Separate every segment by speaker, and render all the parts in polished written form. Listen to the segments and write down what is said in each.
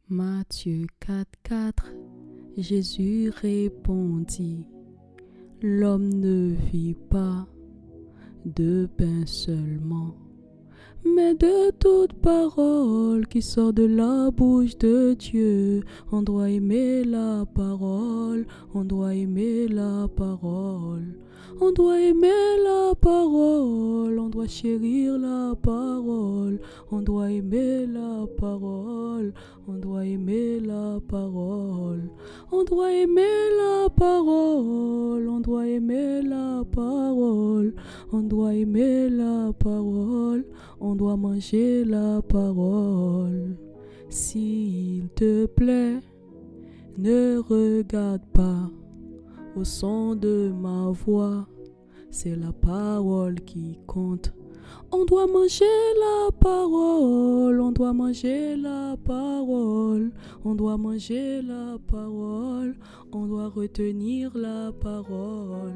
Speaker 1: Matthieu 4,4 Jésus répondit, l'homme ne vit pas de pain seulement, mais de toute parole qui sort de la bouche de Dieu. On doit aimer la parole, on doit aimer la parole. On doit aimer la parole, on doit chérir la parole. On doit aimer la parole, on doit aimer la parole. On doit aimer la parole, on doit aimer la parole. On doit aimer la parole, on doit manger la parole. S'il te plaît, ne regarde pas au son de ma voix, c'est la parole qui compte. On doit manger la parole, on doit manger la parole, on doit manger la parole, on doit retenir la parole.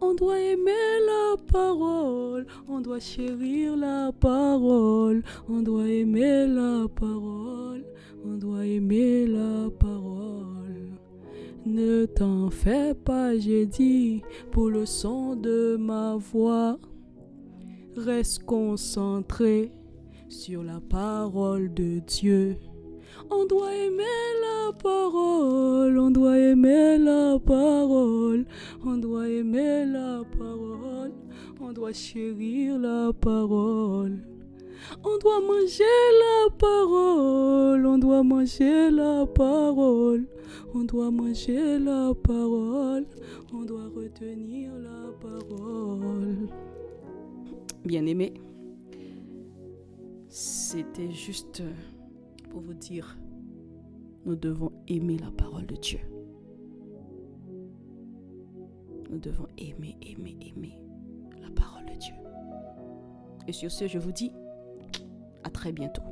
Speaker 1: On doit aimer la parole, on doit chérir la parole, on doit aimer la parole, on doit aimer la parole. Ne t'en fais pas, j'ai dit, pour le son de ma voix. Reste concentré sur la parole de Dieu. On doit aimer la parole, on doit aimer la parole, on doit aimer la parole, on doit chérir la parole. On doit manger la parole, on doit manger la parole, on doit manger la parole, on doit retenir la parole. Bien-aimés, c'était juste pour vous dire, nous devons aimer la parole de Dieu. Nous devons aimer la parole de Dieu. Et sur ce, je vous dis à très bientôt.